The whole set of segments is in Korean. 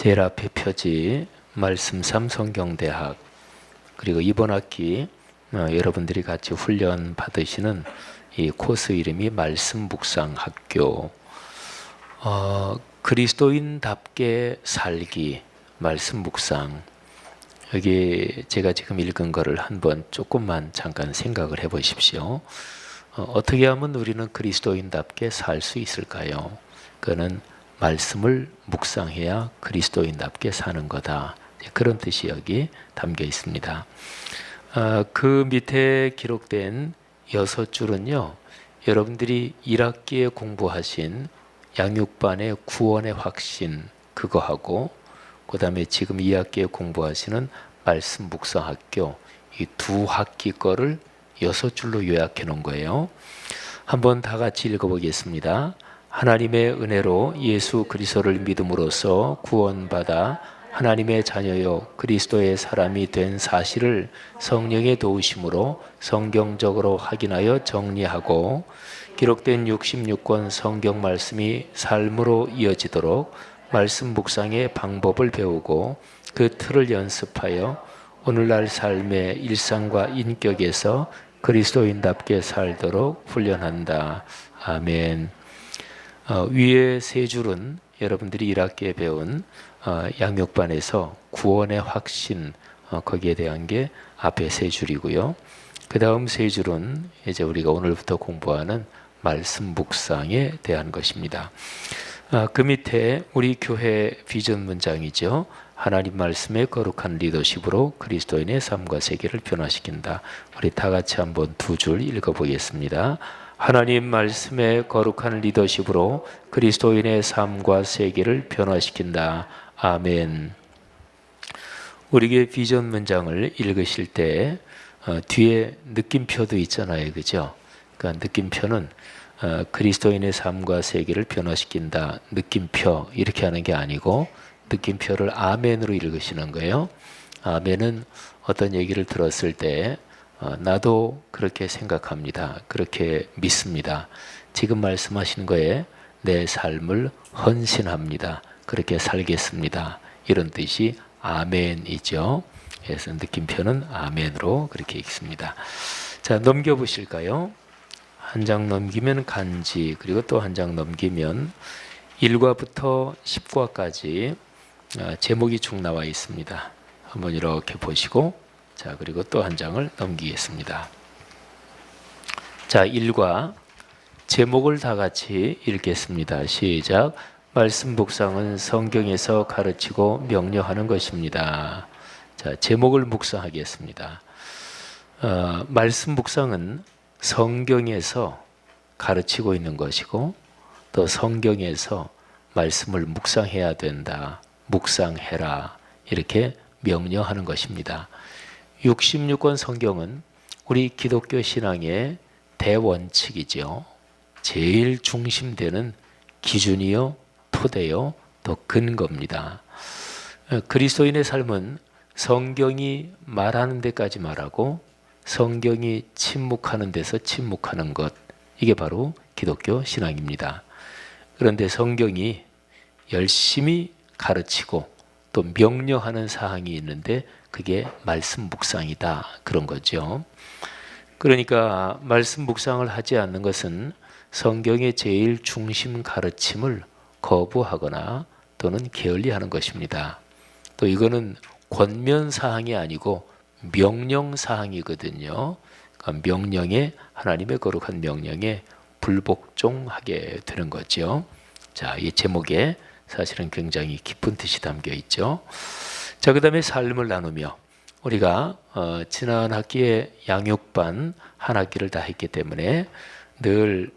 제일 앞에 표지 말씀 3 성경대학, 그리고 이번 학기 여러분들이 같이 훈련 받으시는 이 코스 이름이 말씀 묵상 학교. 그리스도인답게 살기 말씀 묵상. 여기 제가 지금 읽은 거를 한번 조금만 잠깐 생각을 해 보십시오. 어떻게 하면 우리는 그리스도인답게 살 수 있을까요? 그거는 말씀을 묵상해야 그리스도인답게 사는 거다. 그런 뜻이 여기 담겨 있습니다. 그 밑에 기록된 6줄은요, 여러분들이 1학기에 공부하신 양육반의 구원의 확신, 그거하고 그 다음에 지금 2학기에 공부하시는 말씀 묵상학교, 이 두 학기 거를 6줄로 요약해 놓은 거예요. 한번 다 같이 읽어보겠습니다. 하나님의 은혜로 예수 그리스도를 믿음으로써 구원받아 하나님의 자녀요 그리스도의 사람이 된 사실을 성령의 도우심으로 성경적으로 확인하여 정리하고 기록된 66권 성경 말씀이 삶으로 이어지도록 말씀 묵상의 방법을 배우고 그 틀을 연습하여 오늘날 삶의 일상과 인격에서 그리스도인답게 살도록 훈련한다. 아멘. 위에 세 줄은 여러분들이 1학기에 배운 양육반에서 구원의 확신, 거기에 대한 게 앞에 세 줄이고요. 그 다음 세 줄은 이제 우리가 오늘부터 공부하는 말씀 묵상에 대한 것입니다. 그 밑에 우리 교회 비전 문장이죠. 하나님 말씀의 거룩한 리더십으로 그리스도인의 삶과 세계를 변화시킨다. 우리 다 같이 한번 두 줄 읽어보겠습니다. 하나님 말씀의 거룩한 리더십으로 그리스도인의 삶과 세계를 변화시킨다. 아멘. 우리 교회 비전 문장을 읽으실 때 뒤에 느낌표도 있잖아요, 그죠? 그러니까 느낌표는 그리스도인의 삶과 세계를 변화시킨다. 느낌표 이렇게 하는 게 아니고 느낌표를 아멘으로 읽으시는 거예요. 아멘은 어떤 얘기를 들었을 때 나도 그렇게 생각합니다. 그렇게 믿습니다. 지금 말씀하신 거에 내 삶을 헌신합니다. 그렇게 살겠습니다. 이런 뜻이 아멘이죠. 그래서 느낌표는 아멘으로 그렇게 읽습니다. 자, 넘겨보실까요? 한 장 넘기면 간지, 그리고 또 한 장 넘기면 1과부터 10과까지 제목이 쭉 나와 있습니다. 한번 이렇게 보시고, 자, 그리고 또 한 장을 넘기겠습니다. 자, 1과 제목을 다 같이 읽겠습니다. 시작. 말씀 묵상은 성경에서 가르치고 명령하는 것입니다. 자, 제목을 묵상하겠습니다. 말씀 묵상은 성경에서 가르치고 있는 것이고 또 성경에서 말씀을 묵상해야 된다. 묵상해라. 이렇게 명령하는 것입니다. 66권 성경은 우리 기독교 신앙의 대원칙이죠. 제일 중심되는 기준이요, 토대요, 또 근거입니다. 그리스도인의 삶은 성경이 말하는 데까지 말하고 성경이 침묵하는 데서 침묵하는 것, 이게 바로 기독교 신앙입니다. 그런데 성경이 열심히 가르치고 또 명령하는 사항이 있는데 그게 말씀 묵상이다, 그런 거죠. 그러니까 말씀 묵상을 하지 않는 것은 성경의 제일 중심 가르침을 거부하거나 또는 게을리하는 것입니다. 또 이거는 권면 사항이 아니고 명령 사항이거든요. 그러니까 명령에, 하나님의 거룩한 명령에 불복종하게 되는 거죠. 자, 이 제목에 사실은 굉장히 깊은 뜻이 담겨 있죠. 자, 그 다음에 삶을 나누며 우리가 지난 학기에 양육반 한 학기를 다 했기 때문에 늘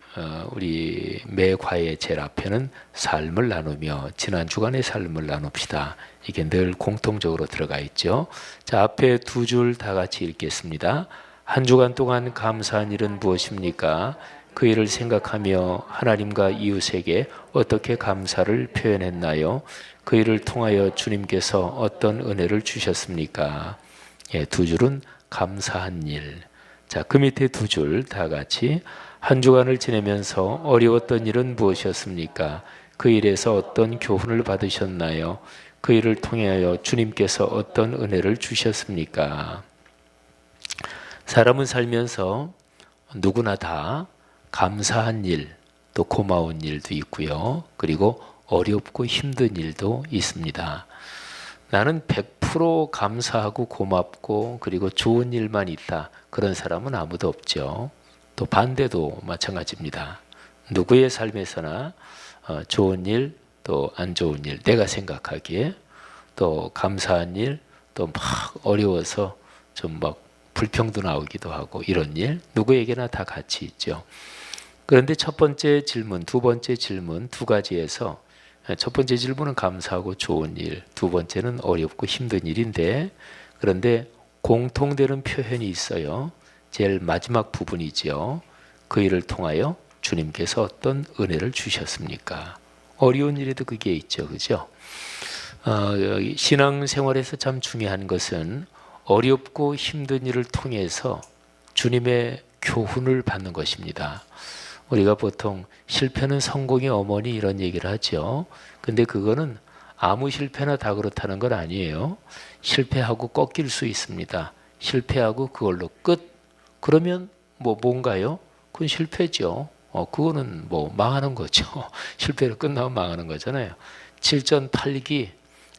우리 매 과의 제일 앞에는 삶을 나누며 지난 주간의 삶을 나눕시다. 이게 늘 공통적으로 들어가 있죠. 자, 앞에 두 줄 다 같이 읽겠습니다. 한 주간 동안 감사한 일은 무엇입니까? 그 일을 생각하며 하나님과 이웃에게 어떻게 감사를 표현했나요? 그 일을 통하여 주님께서 어떤 은혜를 주셨습니까? 예, 두 줄은 감사한 일. 자, 그 밑에 두 줄 다 같이 한 주간을 지내면서 어려웠던 일은 무엇이었습니까? 그 일에서 어떤 교훈을 받으셨나요? 그 일을 통하여 주님께서 어떤 은혜를 주셨습니까? 사람은 살면서 누구나 다 감사한 일, 또 고마운 일도 있고요. 그리고 어렵고 힘든 일도 있습니다. 나는 100% 감사하고 고맙고 그리고 좋은 일만 있다. 그런 사람은 아무도 없죠. 또 반대도 마찬가지입니다. 누구의 삶에서나 좋은 일, 또 안 좋은 일, 내가 생각하기에 또 감사한 일, 또 막 어려워서 좀 막 불평도 나오기도 하고 이런 일 누구에게나 다 같이 있죠. 그런데 첫 번째 질문, 두 번째 질문 두 가지에서 첫 번째 질문은 감사하고 좋은 일, 두 번째는 어렵고 힘든 일인데 그런데 공통되는 표현이 있어요. 제일 마지막 부분이지요. 그 일을 통하여 주님께서 어떤 은혜를 주셨습니까? 어려운 일에도 그게 있죠. 그죠? 신앙생활에서 참 중요한 것은 어렵고 힘든 일을 통해서 주님의 교훈을 받는 것입니다. 우리가 보통 실패는 성공의 어머니 이런 얘기를 하죠. 근데 그거는 아무 실패나 다 그렇다는 건 아니에요. 실패하고 꺾일 수 있습니다. 실패하고 그걸로 끝. 그러면 뭔가요? 그건 실패죠. 그거는 망하는 거죠. 실패로 끝나면 망하는 거잖아요. 7전 8기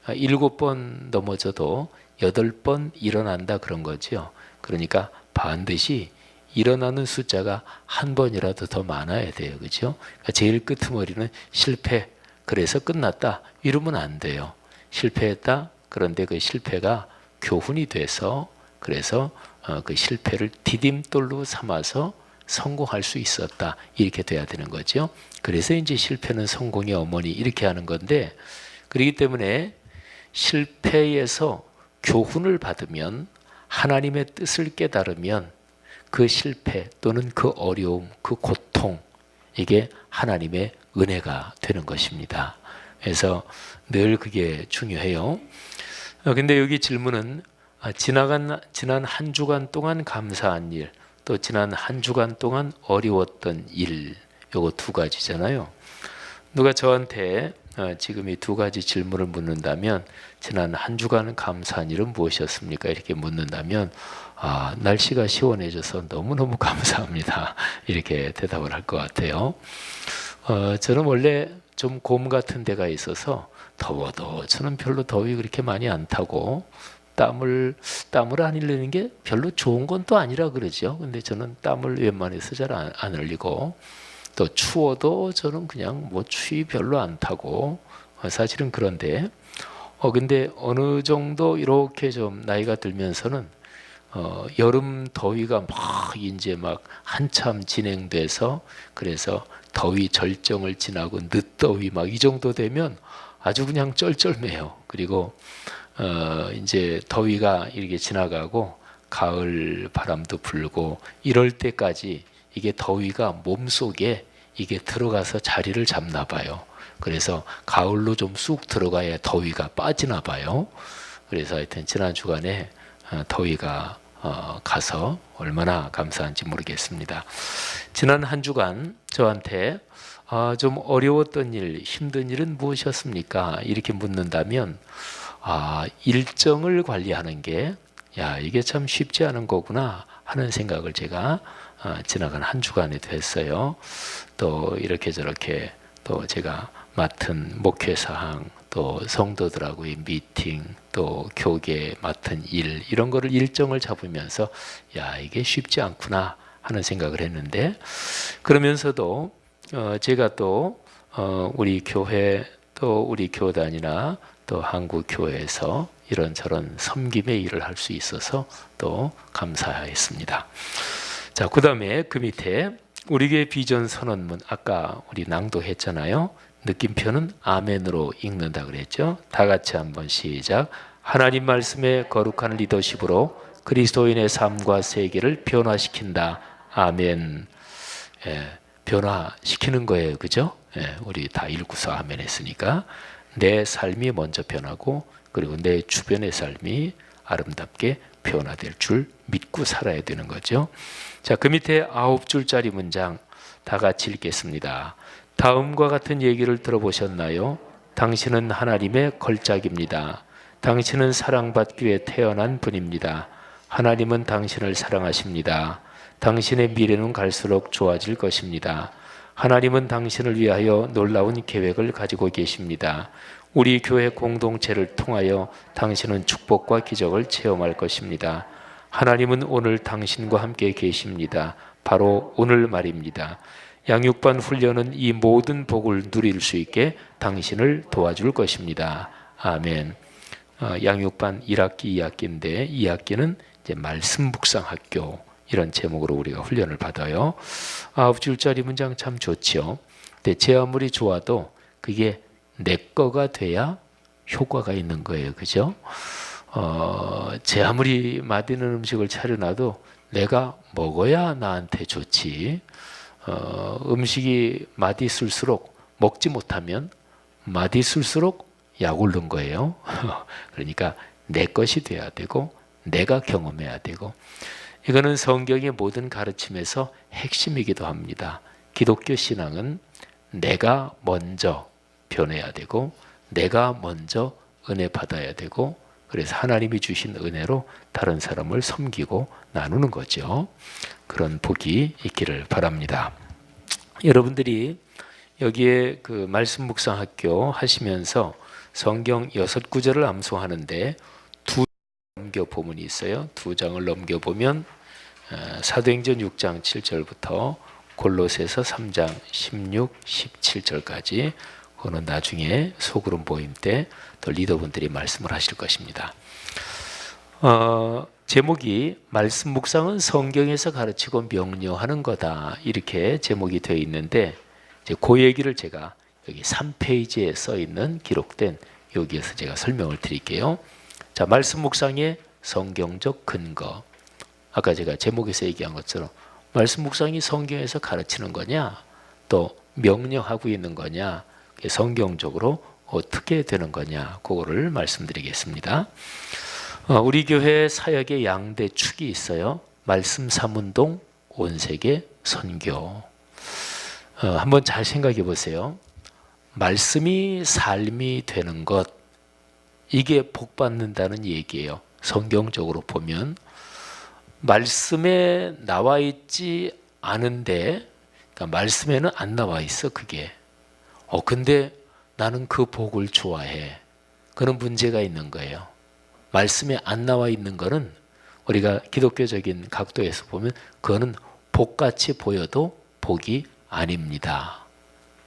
7번 넘어져도 8번 일어난다 그런 거죠. 그러니까 반드시 일어나는 숫자가 한 번이라도 더 많아야 돼요. 그죠? 그러니까 제일 끄트머리는 실패. 그래서 끝났다. 이러면 안 돼요. 실패했다. 그런데 그 실패가 교훈이 돼서 그래서 그 실패를 디딤돌로 삼아서 성공할 수 있었다. 이렇게 돼야 되는 거죠. 그래서 이제 실패는 성공의 어머니 이렇게 하는 건데 그렇기 때문에 실패에서 교훈을 받으면 하나님의 뜻을 깨달으면 그 실패 또는 그 어려움, 그 고통 이게 하나님의 은혜가 되는 것입니다. 그래서 늘 그게 중요해요. 근데 여기 질문은 지난 한 주간 동안 감사한 일, 또 지난 한 주간 동안 어려웠던 일, 요거 두 가지잖아요. 누가 저한테 지금 이 두 가지 질문을 묻는다면 지난 한 주간 감사한 일은 무엇이었습니까? 이렇게 묻는다면 날씨가 시원해져서 너무너무 감사합니다. 이렇게 대답을 할 것 같아요. 저는 원래 좀 곰 같은 데가 있어서 더워도 저는 별로 더위 그렇게 많이 안 타고 땀을 안 흘리는 게 별로 좋은 건 또 아니라 그러죠. 근데 저는 땀을 웬만해서 잘 안 흘리고 또 추워도 저는 그냥 추위 별로 안 타고 사실은 그런데 근데 어느 정도 이렇게 좀 나이가 들면서는 여름 더위가 이제 한참 진행돼서 그래서 더위 절정을 지나고 늦더위 이 정도 되면 아주 그냥 쩔쩔매요. 그리고 이제 더위가 이렇게 지나가고 가을 바람도 불고 이럴 때까지 이게 더위가 몸속에 이게 들어가서 자리를 잡나 봐요. 그래서 가을로 좀 쑥 들어가야 더위가 빠지나 봐요. 그래서 하여튼 지난 주간에 더위가 가서 얼마나 감사한지 모르겠습니다. 지난 한 주간 저한테 좀 어려웠던 일, 힘든 일은 무엇이었습니까? 이렇게 묻는다면 일정을 관리하는 게 이게 참 쉽지 않은 거구나 하는 생각을 제가 지나간 한 주간에도 했어요. 또 이렇게 저렇게 또 제가 맡은 목회 사항, 또 성도들하고의 미팅, 또 교계 맡은 일 이런 거를 일정을 잡으면서 이게 쉽지 않구나 하는 생각을 했는데 그러면서도 제가 또 우리 교회 또 우리 교단이나 또 한국 교회에서 이런저런 섬김의 일을 할 수 있어서 또 감사했습니다. 자, 그다음에 그 밑에 우리 교회 비전 선언문 아까 우리 낭독했잖아요. 느낌표는 아멘으로 읽는다 그랬죠. 다 같이 한번 시작. 하나님 말씀의 거룩한 리더십으로 그리스도인의 삶과 세계를 변화시킨다. 아멘. 변화시키는 거예요. 그죠? 우리 다 읽고서 아멘 했으니까 내 삶이 먼저 변하고 그리고 내 주변의 삶이 아름답게 변화될 줄 믿고 살아야 되는 거죠. 자, 그 밑에 9줄짜리 문장 다 같이 읽겠습니다. 다음과 같은 얘기를 들어보셨나요? 당신은 하나님의 걸작입니다. 당신은 사랑받기 위해 태어난 분입니다. 하나님은 당신을 사랑하십니다. 당신의 미래는 갈수록 좋아질 것입니다. 하나님은 당신을 위하여 놀라운 계획을 가지고 계십니다. 우리 교회 공동체를 통하여 당신은 축복과 기적을 체험할 것입니다. 하나님은 오늘 당신과 함께 계십니다. 바로 오늘 말입니다. 양육반 훈련은 이 모든 복을 누릴 수 있게 당신을 도와줄 것입니다. 아멘. 양육반 1학기, 2학기인데 2학기는 이제 말씀 묵상학교 이런 제목으로 우리가 훈련을 받아요. 9줄짜리 문장 참 좋죠. 근데 제 아무리 좋아도 그게 내 거가 돼야 효과가 있는 거예요. 그죠? 제 아무리 맛있는 음식을 차려놔도 내가 먹어야 나한테 좋지. 음식이 맛있을수록 먹지 못하면 맛있을수록 약 오른 거예요. 그러니까 내 것이 돼야 되고 내가 경험해야 되고 이거는 성경의 모든 가르침에서 핵심이기도 합니다. 기독교 신앙은 내가 먼저 변해야 되고 내가 먼저 은혜 받아야 되고 그래서 하나님이 주신 은혜로 다른 사람을 섬기고 나누는 거죠. 그런 복이 있기를 바랍니다. 여러분들이 여기에 그 말씀 묵상학교 하시면서 성경 6구절을 암송하는데 두 넘겨 보문이 있어요. 2장을 넘겨보면 사도행전 6장 7절부터 골로새서 3장 16, 17절까지 그거는 나중에 소그룹 모임 때 또 리더분들이 말씀을 하실 것입니다. 제목이 말씀 묵상은 성경에서 가르치고 명료하는 거다 이렇게 제목이 되어 있는데 이제 그 얘기를 제가 여기 3페이지에 써 있는 기록된 여기에서 제가 설명을 드릴게요. 자, 말씀 묵상의 성경적 근거. 아까 제가 제목에서 얘기한 것처럼 말씀 묵상이 성경에서 가르치는 거냐 또 명령하고 있는 거냐 성경적으로 어떻게 되는 거냐 그거를 말씀드리겠습니다. 우리 교회 사역의 양대 축이 있어요. 말씀 삼운동, 온세계 선교. 한번 잘 생각해 보세요. 말씀이 삶이 되는 것 이게 복 받는다는 얘기예요. 성경적으로 보면 말씀에 나와 있지 않은데 그러니까 말씀에는 안 나와 있어 그게. 근데 나는 그 복을 좋아해. 그런 문제가 있는 거예요. 말씀에 안 나와 있는 거는 우리가 기독교적인 각도에서 보면 그거는 복같이 보여도 복이 아닙니다.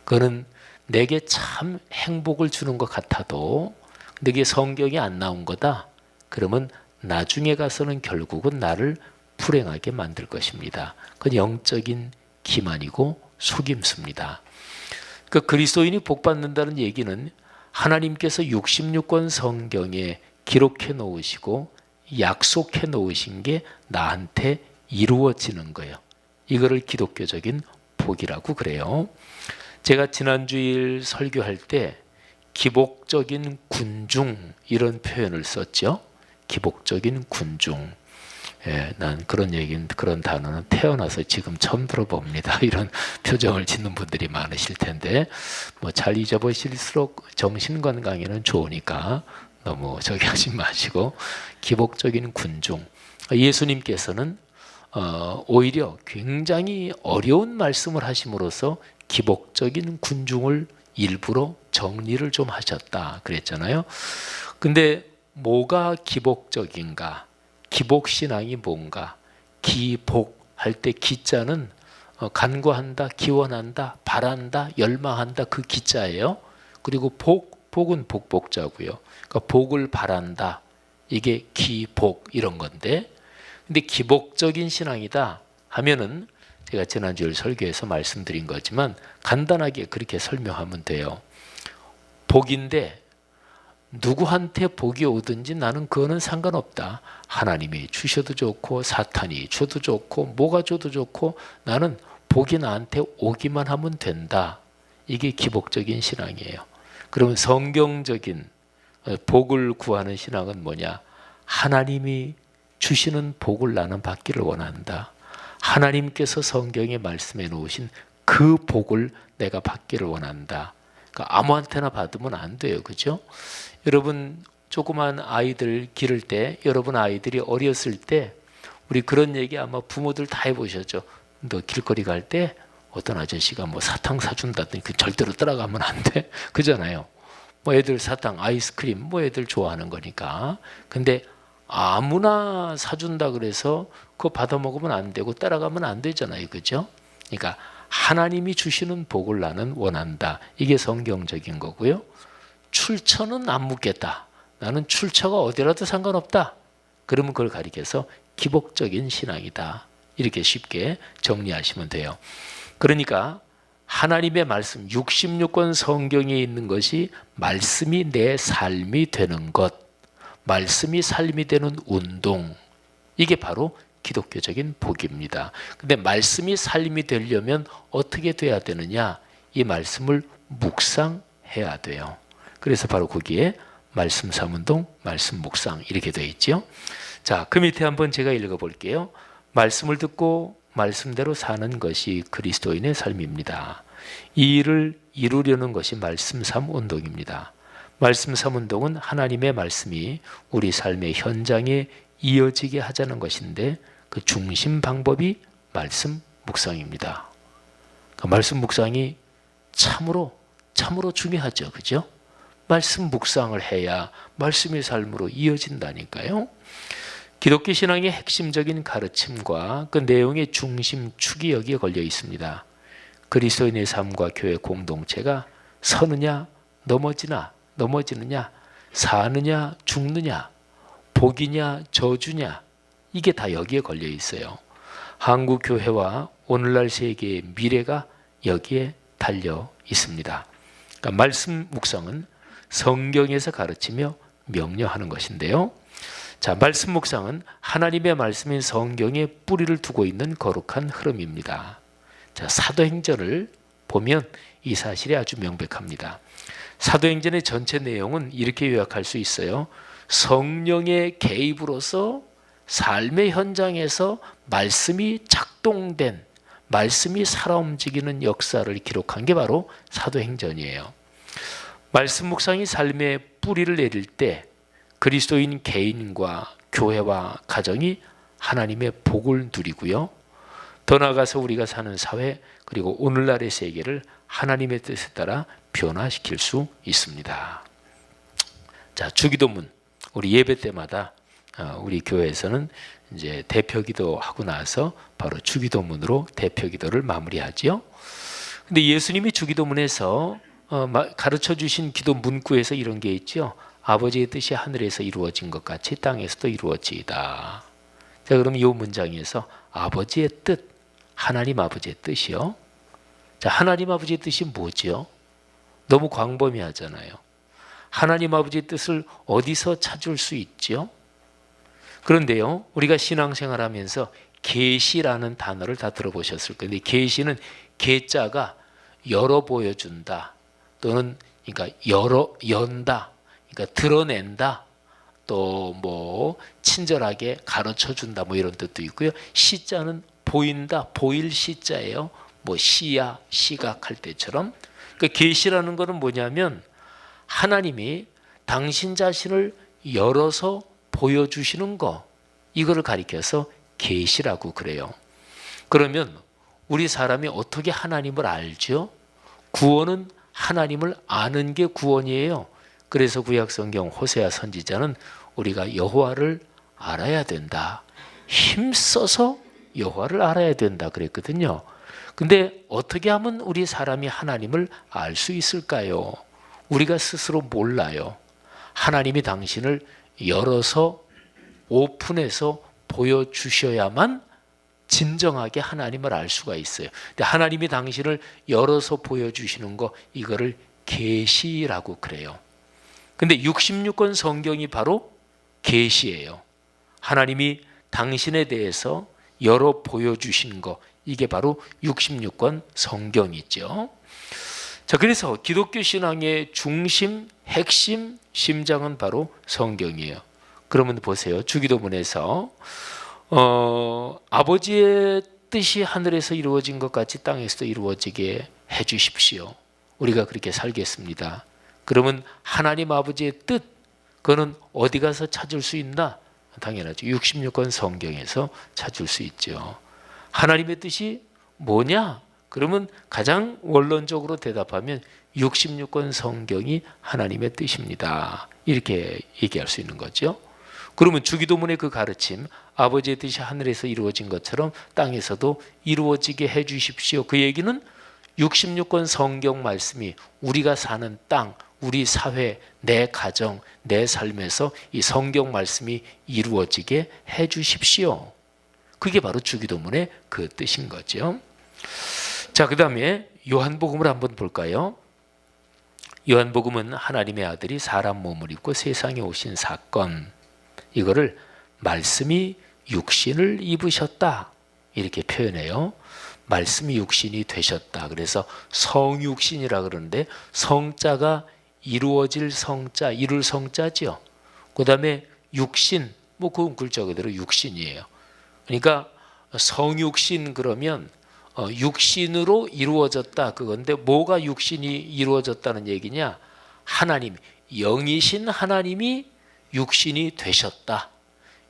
그거는 내게 참 행복을 주는 것 같아도 근데 이게 성경에 안 나온 거다. 그러면 나중에 가서는 결국은 나를 불행하게 만들 것입니다. 그건 영적인 기만이고 속임수입니다. 그 그리스도인이 복받는다는 얘기는 하나님께서 66권 성경에 기록해 놓으시고 약속해 놓으신 게 나한테 이루어지는 거예요. 이거를 기독교적인 복이라고 그래요. 제가 지난주일 설교할 때 기복적인 군중 이런 표현을 썼죠. 기복적인 군중. 난 그런 단어는 태어나서 지금 처음 들어봅니다. 이런 표정을 짓는 분들이 많으실 텐데 뭐 잘 잊어버릴수록 정신건강에는 좋으니까 너무 저기 하지 마시고 기복적인 군중. 예수님께서는 오히려 굉장히 어려운 말씀을 하심으로써 기복적인 군중을 일부러 정리를 좀 하셨다 그랬잖아요. 근데 뭐가 기복적인가? 기복신앙이 뭔가? 기복할 때 기자는 간구한다, 기원한다, 바란다, 열망한다 그 기자예요. 그리고 복은 복복자고요. 그러니까 복을 바란다. 이게 기복 이런 건데 근데 기복적인 신앙이다 하면은 제가 지난주에 설교에서 말씀드린 거지만 간단하게 그렇게 설명하면 돼요. 복인데 누구한테 복이 오든지 나는 그거는 상관없다. 하나님이 주셔도 좋고 사탄이 줘도 좋고 뭐가 줘도 좋고 나는 복이 나한테 오기만 하면 된다. 이게 기복적인 신앙이에요. 그러면 성경적인 복을 구하는 신앙은 뭐냐? 하나님이 주시는 복을 나는 받기를 원한다. 하나님께서 성경에 말씀해 놓으신 그 복을 내가 받기를 원한다. 그러니까 아무한테나 받으면 안 돼요. 그죠? 여러분 조그만 아이들 기를 때, 여러분 아이들이 어렸을 때 우리 그런 얘기 아마 부모들 다 해보셨죠. 너 길거리 갈 때 어떤 아저씨가 뭐 사탕 사준다더니 그 절대로 따라가면 안 돼. 그잖아요. 뭐 애들 사탕, 아이스크림 뭐 애들 좋아하는 거니까. 근데 아무나 사준다 그래서 그거 받아 먹으면 안 되고 따라가면 안 되잖아요. 그죠? 그러니까 하나님이 주시는 복을 나는 원한다. 이게 성경적인 거고요. 출처는 안 묻겠다. 나는 출처가 어디라도 상관없다. 그러면 그걸 가리켜서 기복적인 신앙이다. 이렇게 쉽게 정리하시면 돼요. 그러니까 하나님의 말씀 66권 성경에 있는 것이 말씀이 내 삶이 되는 것, 말씀이 삶이 되는 운동, 이게 바로 기독교적인 복입니다. 근데 말씀이 삶이 되려면 어떻게 돼야 되느냐? 이 말씀을 묵상해야 돼요. 그래서 바로 거기에 말씀 삼운동, 말씀 묵상 이렇게 되어 있죠. 자, 그 밑에 한번 제가 읽어볼게요. 말씀을 듣고 말씀대로 사는 것이 그리스도인의 삶입니다. 이 일을 이루려는 것이 말씀 삼운동입니다. 말씀 삼운동은 하나님의 말씀이 우리 삶의 현장에 이어지게 하자는 것인데 그 중심 방법이 말씀 묵상입니다. 그 말씀 묵상이 참으로 중요하죠. 그죠? 말씀 묵상을 해야 말씀의 삶으로 이어진다니까요. 기독교 신앙의 핵심적인 가르침과 그 내용의 중심 축이 여기에 걸려 있습니다. 그리스도인의 삶과 교회 공동체가 서느냐 넘어지느냐 사느냐 죽느냐 복이냐 저주냐 이게 다 여기에 걸려 있어요. 한국 교회와 오늘날 세계의 미래가 여기에 달려 있습니다. 그러니까 말씀 묵상은 성경에서 가르치며 명령하는 것인데요. 자, 말씀 묵상은 하나님의 말씀인 성경에 뿌리를 두고 있는 거룩한 흐름입니다. 자, 사도행전을 보면 이 사실이 아주 명백합니다. 사도행전의 전체 내용은 이렇게 요약할 수 있어요. 성령의 개입으로서 삶의 현장에서 말씀이 작동된, 말씀이 살아 움직이는 역사를 기록한 게 바로 사도행전이에요. 말씀 묵상이 삶의 뿌리를 내릴 때 그리스도인 개인과 교회와 가정이 하나님의 복을 누리고요. 더 나아가서 우리가 사는 사회 그리고 오늘날의 세계를 하나님의 뜻에 따라 변화시킬 수 있습니다. 자, 주기도문 우리 예배 때마다 우리 교회에서는 이제 대표기도 하고 나서 바로 주기도문으로 대표기도를 마무리하지요. 근데 예수님이 주기도문에서 가르쳐 주신 기도 문구에서 이런 게 있죠. 아버지의 뜻이 하늘에서 이루어진 것 같이 땅에서도 이루어지이다. 자, 그럼 이 문장에서 아버지의 뜻, 하나님 아버지의 뜻이요. 자, 하나님 아버지의 뜻이 뭐죠? 너무 광범위하잖아요. 하나님 아버지의 뜻을 어디서 찾을 수 있죠? 그런데요, 우리가 신앙생활하면서 계시라는 단어를 다 들어보셨을 건데, 계시는 계자가 열어 보여준다 또는 그러니까 연다, 그러니까 드러낸다, 또 뭐 친절하게 가르쳐 준다 뭐 이런 뜻도 있고요. 시자는 보인다, 보일 시자예요. 뭐 시야, 시각할 때처럼. 그러니까 계시라는 거는 뭐냐면 하나님이 당신 자신을 열어서 보여주시는 거, 이거를 가리켜서 계시라고 그래요. 그러면 우리 사람이 어떻게 하나님을 알죠? 구원은 하나님을 아는 게 구원이에요. 그래서 구약성경 호세아 선지자는 우리가 여호와를 알아야 된다, 힘써서 여호와를 알아야 된다 그랬거든요. 근데 어떻게 하면 우리 사람이 하나님을 알 수 있을까요? 우리가 스스로 몰라요. 하나님이 당신을 열어서 오픈해서 보여주셔야만 진정하게 하나님을 알 수가 있어요. 근데 하나님이 당신을 열어서 보여주시는 거, 이거를 계시라고 그래요. 근데 66권 성경이 바로 계시예요. 하나님이 당신에 대해서 열어 보여주신 거, 이게 바로 66권 성경이죠. 자, 그래서 기독교 신앙의 중심, 핵심, 심장은 바로 성경이에요. 그러면 보세요. 주기도문에서 아버지의 뜻이 하늘에서 이루어진 것 같이 땅에서도 이루어지게 해 주십시오. 우리가 그렇게 살겠습니다. 그러면 하나님 아버지의 뜻, 그거는 어디 가서 찾을 수 있나? 당연하죠. 66권 성경에서 찾을 수 있죠. 하나님의 뜻이 뭐냐? 그러면 가장 원론적으로 대답하면 66권 성경이 하나님의 뜻입니다. 이렇게 얘기할 수 있는 거죠. 그러면 주기도문의 그 가르침, 아버지의 뜻이 하늘에서 이루어진 것처럼 땅에서도 이루어지게 해 주십시오. 그 얘기는 66권 성경 말씀이 우리가 사는 땅, 우리 사회, 내 가정, 내 삶에서 이 성경 말씀이 이루어지게 해 주십시오. 그게 바로 주기도문의 그 뜻인 거죠. 자, 그 다음에 요한복음을 한번 볼까요? 요한복음은 하나님의 아들이 사람 몸을 입고 세상에 오신 사건, 이거를 말씀이 육신을 입으셨다 이렇게 표현해요. 말씀이 육신이 되셨다. 그래서 성육신이라 그러는데 성자가 이루어질 성자, 이룰 성자죠. 그 다음에 육신, 뭐 그건 글자 그대로 육신이에요. 그러니까 성육신 그러면 육신으로 이루어졌다 그건데 뭐가 육신이 이루어졌다는 얘기냐? 하나님, 영이신 하나님이 육신이 되셨다.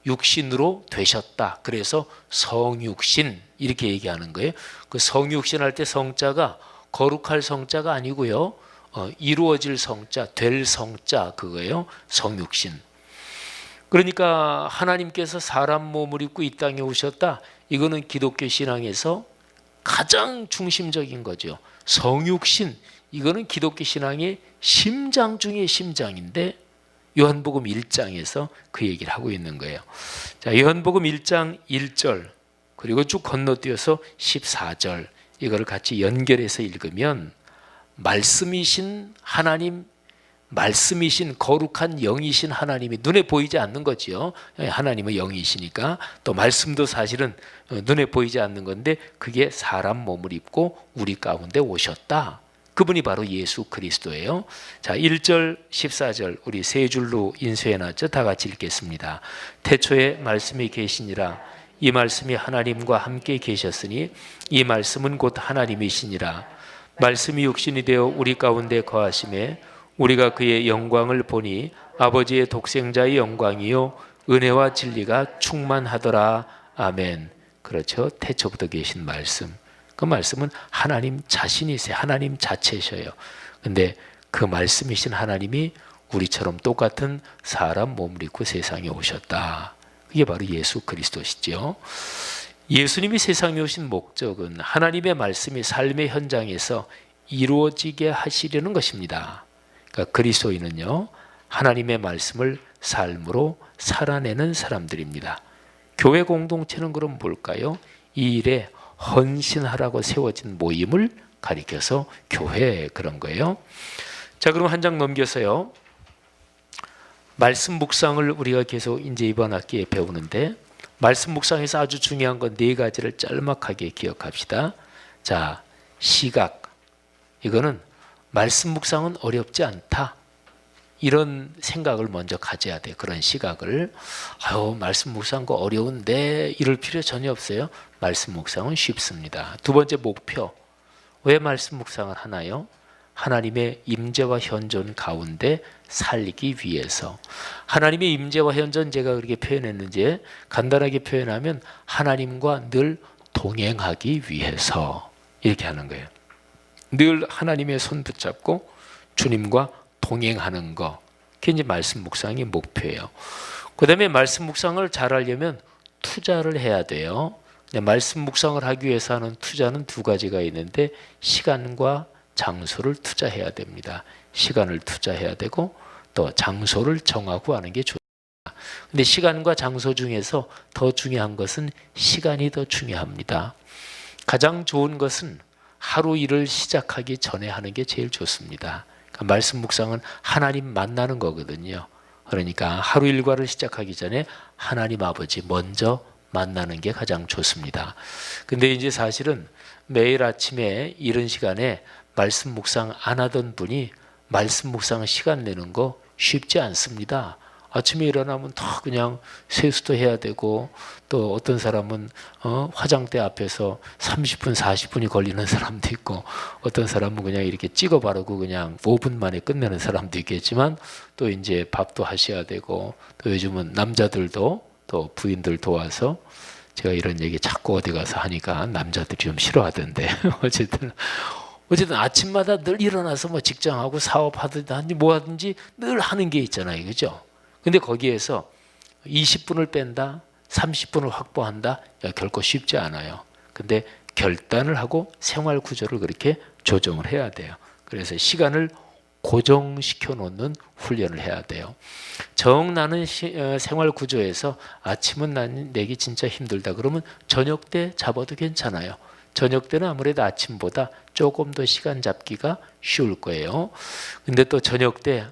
육신으로 되셨다. 그래서 성육신 이렇게 얘기하는 거예요. 그 성육신 할 때 성자가 거룩할 성자가 아니고요. 이루어질 성자, 될 성자 그거예요. 성육신. 그러니까 하나님께서 사람 몸을 입고 이 땅에 오셨다. 이거는 기독교 신앙에서 가장 중심적인 거죠. 성육신, 이거는 기독교 신앙의 심장 중의 심장인데 요한복음 1장에서 그 얘기를 하고 있는 거예요. 자, 요한복음 1장 1절 그리고 쭉 건너뛰어서 14절 이거를 같이 연결해서 읽으면 말씀이신 하나님, 말씀이신 거룩한 영이신 하나님이 눈에 보이지 않는 거지요. 하나님은 영이시니까. 또 말씀도 사실은 눈에 보이지 않는 건데 그게 사람 몸을 입고 우리 가운데 오셨다. 그분이 바로 예수 그리스도예요. 자, 1절 14절 우리 세 줄로 인쇄해놨죠. 다 같이 읽겠습니다. 태초에 말씀이 계시니라. 이 말씀이 하나님과 함께 계셨으니 이 말씀은 곧 하나님이시니라. 말씀이 육신이 되어 우리 가운데 거하심에 우리가 그의 영광을 보니 아버지의 독생자의 영광이요 은혜와 진리가 충만하더라. 아멘. 그렇죠. 태초부터 계신 말씀. 그 말씀은 하나님 자신이세요. 하나님 자체셔요. 근데 그 말씀이신 하나님이 우리처럼 똑같은 사람 몸을 입고 세상에 오셨다. 그게 바로 예수 그리스도시죠. 예수님이 세상에 오신 목적은 하나님의 말씀이 삶의 현장에서 이루어지게 하시려는 것입니다. 그러니까 그리스도인은요, 하나님의 말씀을 삶으로 살아내는 사람들입니다. 교회 공동체는 그럼 뭘까요? 이 일에 헌신하라고 세워진 모임을 가리켜서 교회 그런 거예요. 자, 그럼 한 장 넘겨서요. 말씀 묵상을 우리가 계속 이제 이번 학기에 배우는데 말씀 묵상에서 아주 중요한 건 네 가지를 짤막하게 기억합시다. 자, 시각. 이거는 말씀 묵상은 어렵지 않다. 이런 생각을 먼저 가져야 돼. 그런 시각을. 말씀 묵상 거 어려운데 이럴 필요 전혀 없어요. 말씀 묵상은 쉽습니다. 두 번째 목표. 왜 말씀 묵상을 하나요? 하나님의 임재와 현존 가운데 살기 위해서. 하나님의 임재와 현존 제가 그렇게 표현했는지 간단하게 표현하면 하나님과 늘 동행하기 위해서 이렇게 하는 거예요. 늘 하나님의 손 붙잡고 주님과 동행하는 거. 그게 이제 말씀 묵상의 목표예요. 그 다음에 말씀 묵상을 잘 하려면 투자를 해야 돼요. 말씀 묵상을 하기 위해서 하는 투자는 두 가지가 있는데 시간과 장소를 투자해야 됩니다. 시간을 투자해야 되고 또 장소를 정하고 하는 게 좋습니다. 근데 시간과 장소 중에서 더 중요한 것은 시간이 더 중요합니다. 가장 좋은 것은 하루 일을 시작하기 전에 하는 게 제일 좋습니다. 그러니까 말씀 묵상은 하나님 만나는 거거든요. 그러니까 하루 일과를 시작하기 전에 하나님 아버지 먼저 만나는 게 가장 좋습니다. 근데 이제 사실은 매일 아침에 이런 시간에 말씀 묵상 안 하던 분이 말씀 묵상 시간 내는 거 쉽지 않습니다. 아침에 일어나면 다 그냥 세수도 해야 되고, 또 어떤 사람은 화장대 앞에서 30분, 40분이 걸리는 사람도 있고, 어떤 사람은 그냥 이렇게 찍어 바르고 그냥 5분 만에 끝내는 사람도 있겠지만, 또 이제 밥도 하셔야 되고, 또 요즘은 남자들도 또 부인들 도와서, 제가 이런 얘기 자꾸 어디 가서 하니까 남자들이 좀 싫어하던데 어쨌든 아침마다 늘 일어나서 뭐 직장하고 사업하든지 뭐 하든지 늘 하는 게 있잖아요, 그죠? 근데 거기에서 20분을 뺀다, 30분을 확보한다, 결코 쉽지 않아요. 근데 결단을 하고 생활 구조를 그렇게 조정을 해야 돼요. 그래서 시간을 고정시켜 놓는 훈련을 해야 돼요. 정 나는 생활 구조에서 아침은 내기 진짜 힘들다 그러면 저녁 때 잡아도 괜찮아요. 저녁 때는 아무래도 아침보다 조금 더 시간 잡기가 쉬울 거예요. 근데 또 저녁 때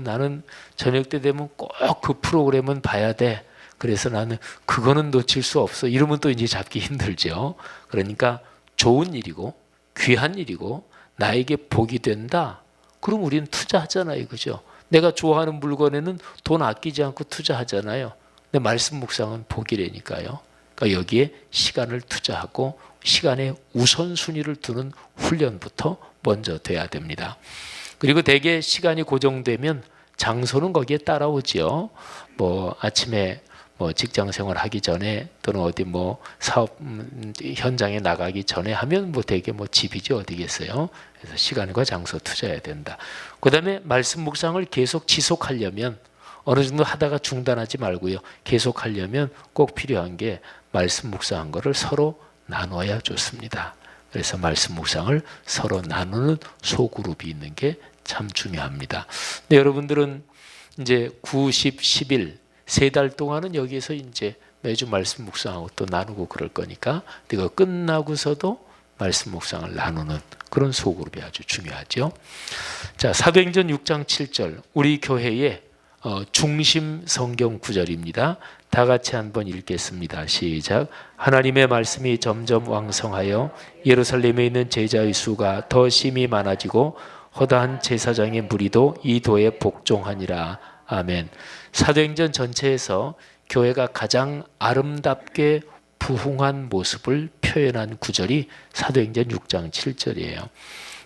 나는 저녁 때 되면 꼭 그 프로그램은 봐야 돼. 그래서 나는 그거는 놓칠 수 없어. 이러면 또 이제 잡기 힘들죠. 그러니까 좋은 일이고 귀한 일이고 나에게 복이 된다. 그럼 우리는 투자하잖아요, 그죠? 내가 좋아하는 물건에는 돈 아끼지 않고 투자하잖아요. 근데 말씀 묵상은 복이라니까요. 그러니까 여기에 시간을 투자하고 시간에 우선순위를 두는 훈련부터 먼저 돼야 됩니다. 그리고 대개 시간이 고정되면 장소는 거기에 따라오지요. 뭐 아침에 뭐 직장 생활 하기 전에 또는 어디 뭐 사업 현장에 나가기 전에 하면 뭐 대개 뭐 집이지 어디겠어요. 그래서 시간과 장소 투자해야 된다. 그다음에 말씀 묵상을 계속 지속하려면 어느 정도 하다가 중단하지 말고요. 계속하려면 꼭 필요한 게 말씀 묵상한 거를 서로 나눠야 좋습니다. 그래서 말씀 묵상을 서로 나누는 소그룹이 있는 게 참 중요합니다. 근데 여러분들은 이제 9, 10, 11 세 달 동안은 여기에서 이제 매주 말씀 묵상하고 또 나누고 그럴 거니까 이거 끝나고서도 말씀 묵상을 나누는 그런 소그룹이 아주 중요하죠. 자, 사도행전 6장 7절 우리 교회의 중심 성경 구절입니다. 다 같이 한번 읽겠습니다. 시작. 하나님의 말씀이 점점 왕성하여 예루살렘에 있는 제자의 수가 더 심히 많아지고 허다한 제사장의 무리도 이 도에 복종하니라. 아멘. 사도행전 전체에서 교회가 가장 아름답게 부흥한 모습을 표현한 구절이 사도행전 6장 7절이에요.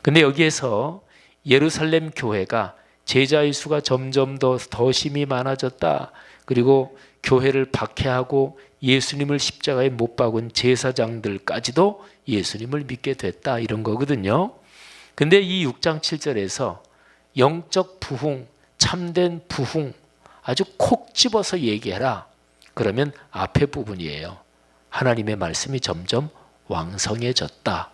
근데 여기에서 예루살렘 교회가 제자의 수가 점점 더 심히 많아졌다. 그리고 교회를 박해하고 예수님을 십자가에 못 박은 제사장들까지도 예수님을 믿게 됐다. 이런 거거든요. 근데 이 6장 7절에서 영적 부흥, 참된 부흥 아주 콕 집어서 얘기해라. 그러면 앞에 부분이에요. 하나님의 말씀이 점점 왕성해졌다.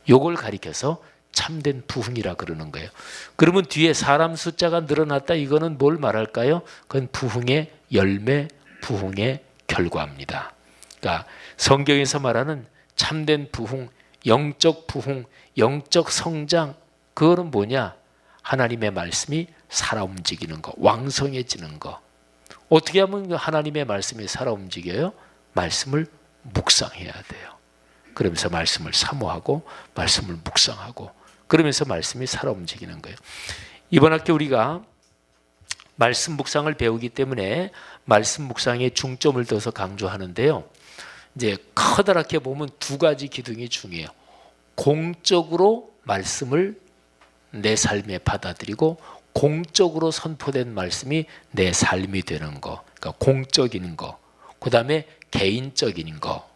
요걸 가리켜서 참된 부흥이라 그러는 거예요. 그러면 뒤에 사람 숫자가 늘어났다. 이거는 뭘 말할까요? 그건 부흥의 열매, 부흥의 결과입니다. 그러니까 성경에서 말하는 참된 부흥, 영적 부흥, 영적 성장, 그거는 뭐냐? 하나님의 말씀이 살아 움직이는 거, 왕성해지는 거. 어떻게 하면 하나님의 말씀이 살아 움직여요? 말씀을 묵상해야 돼요. 그러면서 말씀을 사모하고 말씀을 묵상하고 그러면서 말씀이 살아 움직이는 거예요. 이번 학기 우리가 말씀 묵상을 배우기 때문에 말씀 묵상에 중점을 둬서 강조하는데요. 이제 커다랗게 보면 두 가지 기둥이 중요해요. 공적으로 말씀을 내 삶에 받아들이고 공적으로 선포된 말씀이 내 삶이 되는 거. 그러니까 공적인 거. 그 다음에 개인적인 거.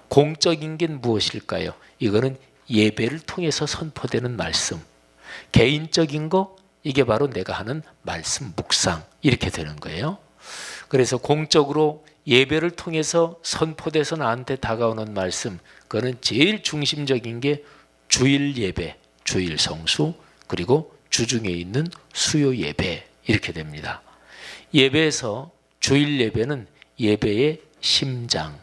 공적인 게 무엇일까요? 이거는 예배를 통해서 선포되는 말씀. 개인적인 거, 이게 바로 내가 하는 말씀 묵상. 이렇게 되는 거예요. 그래서 공적으로 예배를 통해서 선포돼서 나한테 다가오는 말씀, 그거는 제일 중심적인 게 주일 예배, 주일 성수, 그리고 주중에 있는 수요 예배, 이렇게 됩니다. 예배에서 주일 예배는 예배의 심장,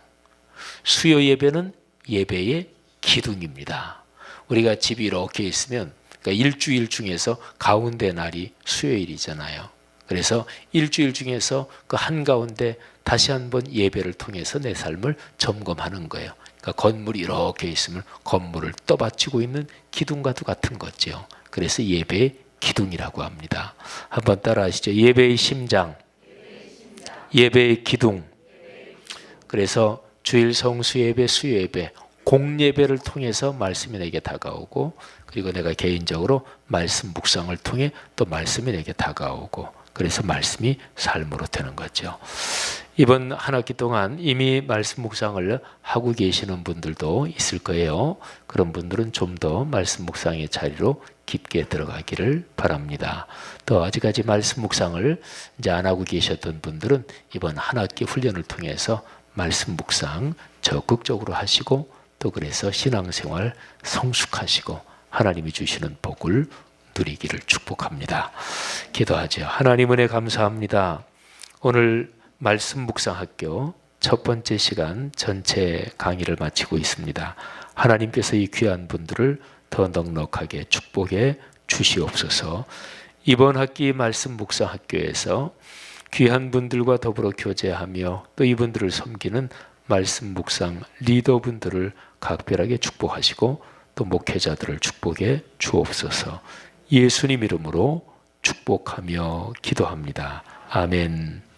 수요 예배는 예배의 기둥입니다. 우리가 집이 이렇게 있으면 그러니까 일주일 중에서 가운데 날이 수요일이잖아요. 그래서 일주일 중에서 그 한가운데 다시 한번 예배를 통해서 내 삶을 점검하는 거예요. 그러니까 건물이 이렇게 있으면 건물을 떠받치고 있는 기둥과도 같은 거죠. 그래서 예배의 기둥이라고 합니다. 한번 따라 하시죠. 예배의 심장, 예배의 기둥. 그래서 주일 성수예배, 수요예배, 공예배를 통해서 말씀이 내게 다가오고, 그리고 내가 개인적으로 말씀 묵상을 통해 또 말씀이 내게 다가오고, 그래서 말씀이 삶으로 되는 거죠. 이번 한 학기 동안 이미 말씀 묵상을 하고 계시는 분들도 있을 거예요. 그런 분들은 좀 더 말씀 묵상의 자리로 깊게 들어가기를 바랍니다. 또 아직까지 말씀 묵상을 이제 안 하고 계셨던 분들은 이번 한 학기 훈련을 통해서 말씀 묵상 적극적으로 하시고, 또 그래서 신앙생활 성숙하시고 하나님이 주시는 복을 누리기를 축복합니다. 기도하죠. 하나님 은혜 감사합니다. 오늘 말씀 묵상 학교 첫 번째 시간 전체 강의를 마치고 있습니다. 하나님께서 이 귀한 분들을 더 넉넉하게 축복해 주시옵소서. 이번 학기 말씀 묵상 학교에서 귀한 분들과 더불어 교제하며 또 이분들을 섬기는 말씀 묵상 리더분들을 각별하게 축복하시고 또 목회자들을 축복해 주옵소서. 예수님 이름으로 축복하며 기도합니다. 아멘.